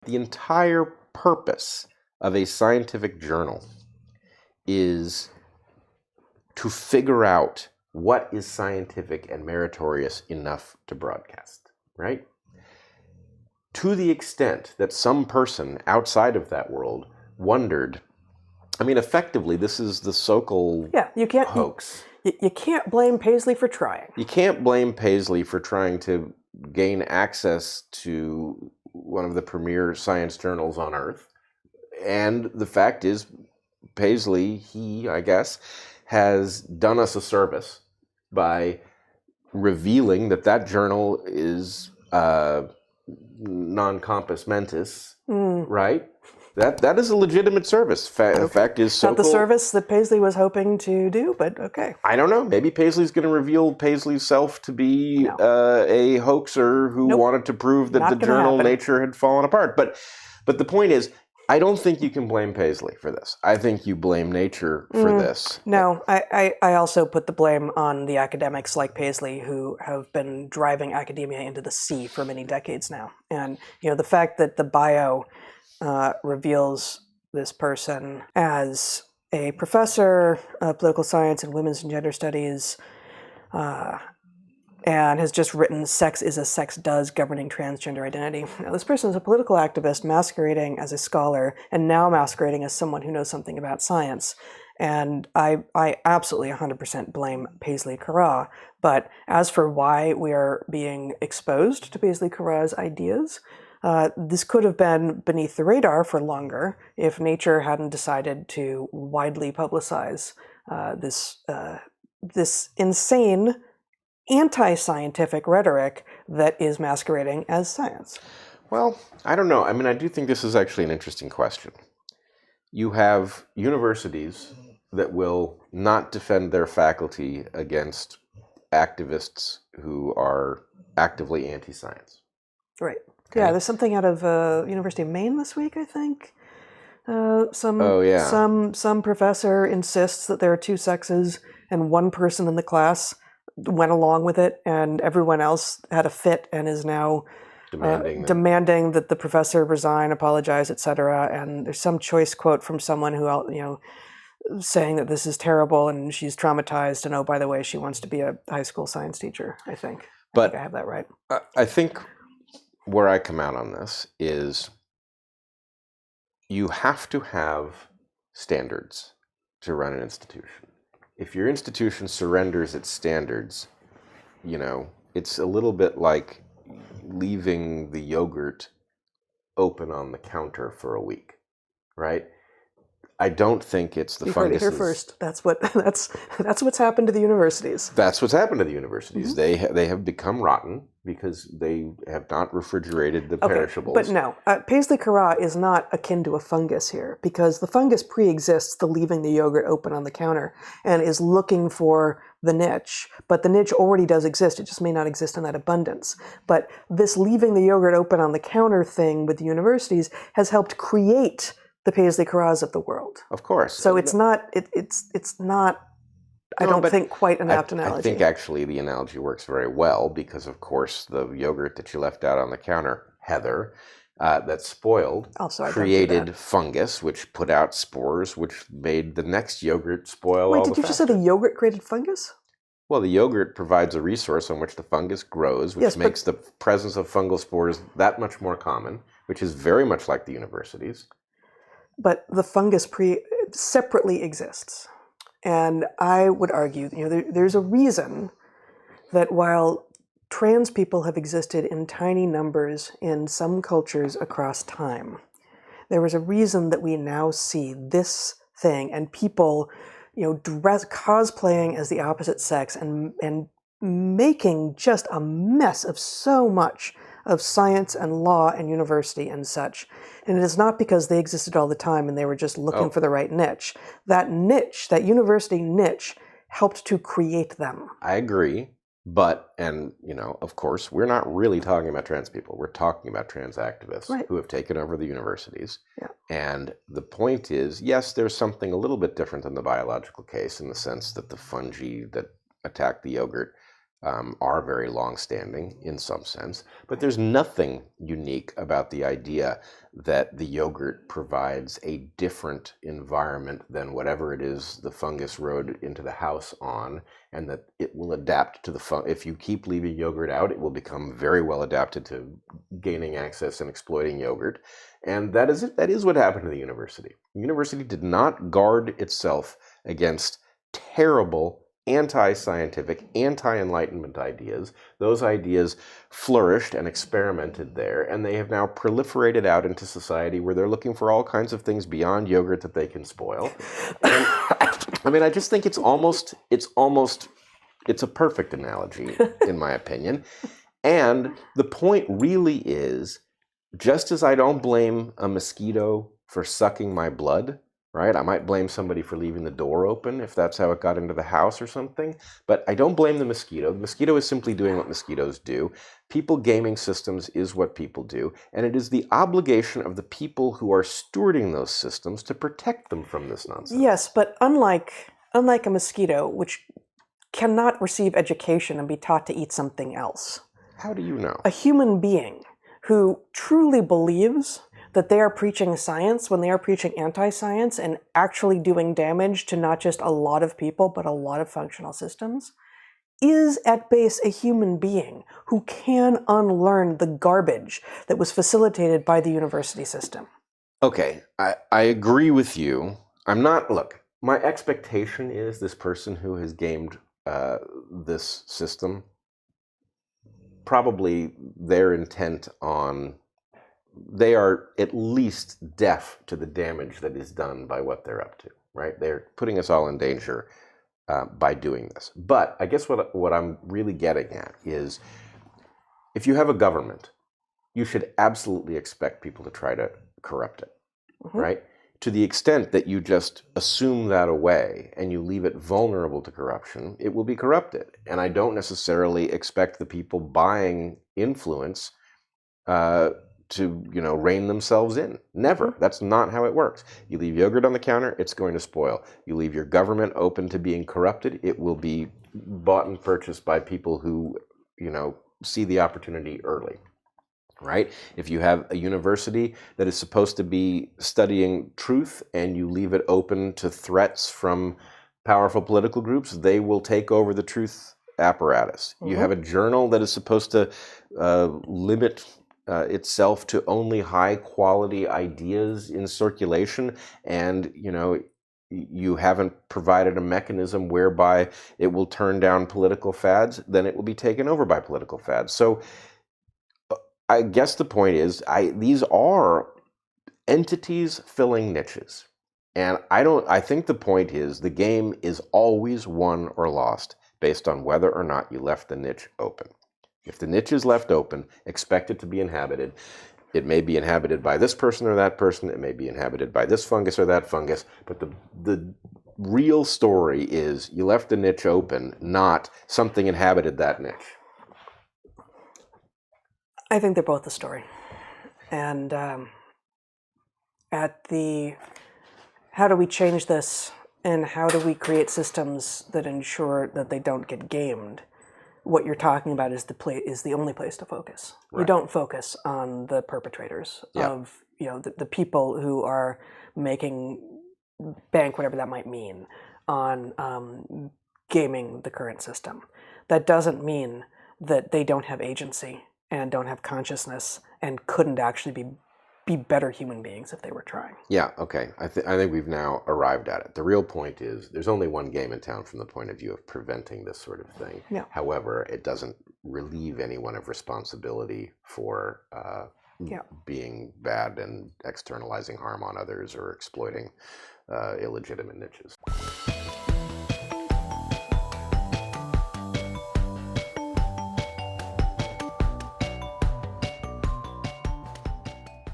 The entire purpose of a scientific journal is to figure out what is scientific and meritorious enough to broadcast, right? To the extent that some person outside of that world wondered, I mean, effectively, this is the Sokol hoax. You can't blame Paisley for trying. You can't blame Paisley for trying to gain access to one of the premier science journals on Earth. And the fact is, Paisley, he, I guess, has done us a service by revealing that journal is non-compos mentis, right? That is a legitimate service. The fact is, Sokol, not the service that Paisley was hoping to do, but okay. I don't know. Maybe Paisley's going to reveal Paisley's self to be a hoaxer who wanted to prove that the journal Nature had fallen apart. But the point is, I don't think you can blame Paisley for this. I think you blame Nature for this. No, I also put the blame on the academics like Paisley who have been driving academia into the sea for many decades now. And the fact that the bio reveals this person as a professor of political science and women's and gender studies, and has just written "Sex is as Sex Does, Governing Transgender Identity." Now, this person is a political activist masquerading as a scholar and now masquerading as someone who knows something about science. And I absolutely 100% blame Paisley Carrà. But as for why we are being exposed to Paisley Carrà's ideas, this could have been beneath the radar for longer if Nature hadn't decided to widely publicize this insane anti-scientific rhetoric that is masquerading as science. Well, I don't know. I mean, I do think this is actually an interesting question. You have universities that will not defend their faculty against activists who are actively anti-science. Right. Okay. Yeah, there's something out of University of Maine this week, I think. Some professor insists that there are two sexes, and one person in the class went along with it, and everyone else had a fit and is now demanding that the professor resign, apologize, etc. And there's some choice quote from someone who, saying that this is terrible and she's traumatized, and oh, by the way, she wants to be a high school science teacher, I think. I think I have that right. I think where I come out on this is you have to have standards to run an institution. If your institution surrenders its standards, it's a little bit like leaving the yogurt open on the counter for a week, right? I don't think it's the fungus. You heard it here first. That's what's happened to the universities. That's what's happened to the universities. Mm-hmm. They have become rotten because they have not refrigerated the perishables. But no, Paisley Carrà is not akin to a fungus here, because the fungus pre-exists the leaving the yogurt open on the counter and is looking for the niche. But the niche already does exist. It just may not exist in that abundance. But this leaving the yogurt open on the counter thing with the universities has helped create the Paisley Carràs of the world. Of course. So it's not. It's not. I don't think quite an apt analogy. I think actually the analogy works very well because, of course, the yogurt that you left out on the counter, Heather, that spoiled, created fungus, which put out spores, which made the next yogurt spoil. Wait, did you just say the yogurt created fungus? Well, the yogurt provides a resource on which the fungus grows, which makes the presence of fungal spores that much more common, which is very much like the universities. But the fungus separately exists. And I would argue, there's a reason that while trans people have existed in tiny numbers in some cultures across time, there is a reason that we now see this thing and people, cosplaying as the opposite sex and making just a mess of so much of science and law and university and such. And it is not because they existed all the time and they were just looking for the right niche. That niche, that university niche, helped to create them. I agree. But, of course, we're not really talking about trans people. We're talking about trans activists who have taken over the universities. Yeah. And the point is, yes, there's something a little bit different than the biological case in the sense that the fungi that attack the yogurt are very long-standing in some sense, but there's nothing unique about the idea that the yogurt provides a different environment than whatever it is the fungus rode into the house on, and that it will adapt to the if you keep leaving yogurt out, it will become very well adapted to gaining access and exploiting yogurt. And that is it. That is what happened to the university. The university did not guard itself against terrible anti-scientific, anti-enlightenment ideas. Those ideas flourished and experimented there, and they have now proliferated out into society where they're looking for all kinds of things beyond yogurt that they can spoil. And, I mean, I just think it's a perfect analogy, in my opinion. And the point really is, just as I don't blame a mosquito for sucking my blood, right? I might blame somebody for leaving the door open if that's how it got into the house or something, but I don't blame the mosquito. The mosquito is simply doing what mosquitoes do. People gaming systems is what people do, and it is the obligation of the people who are stewarding those systems to protect them from this nonsense. Yes, but unlike a mosquito, which cannot receive education and be taught to eat something else. How do you know? A human being who truly believes that they are preaching science when they are preaching anti-science and actually doing damage to not just a lot of people, but a lot of functional systems, is at base a human being who can unlearn the garbage that was facilitated by the university system. Okay, I agree with you. Look, my expectation is this person who has gamed this system, probably their intent on, they are at least deaf to the damage that is done by what they're up to, right? They're putting us all in danger by doing this. But I guess what I'm really getting at is, if you have a government, you should absolutely expect people to try to corrupt it, right? To the extent that you just assume that away and you leave it vulnerable to corruption, it will be corrupted. And I don't necessarily expect the people buying influence to rein themselves in. Never. That's not how it works. You leave yogurt on the counter, it's going to spoil. You leave your government open to being corrupted, it will be bought and purchased by people who, see the opportunity early. Right? If you have a university that is supposed to be studying truth and you leave it open to threats from powerful political groups, they will take over the truth apparatus. You have a journal that is supposed to limit itself to only high quality ideas in circulation, and you haven't provided a mechanism whereby it will turn down political fads, then it will be taken over by political fads. So I guess the point is, these are entities filling niches. And I think the point is, the game is always won or lost based on whether or not you left the niche open. If the niche is left open, expect it to be inhabited. It may be inhabited by this person or that person. It may be inhabited by this fungus or that fungus. But the real story is, you left the niche open, not something inhabited that niche. I think they're both the story. And at the how do we change this, and how do we create systems that ensure that they don't get gamed, what you're talking about is the only place to focus. Right. You don't focus on the perpetrators of the people who are making bank, whatever that might mean, on gaming the current system. That doesn't mean that they don't have agency and don't have consciousness and couldn't actually be better human beings if they were trying. Yeah, okay. I think we've now arrived at it. The real point is, there's only one game in town from the point of view of preventing this sort of thing. Yeah. However, it doesn't relieve anyone of responsibility for being bad and externalizing harm on others or exploiting illegitimate niches.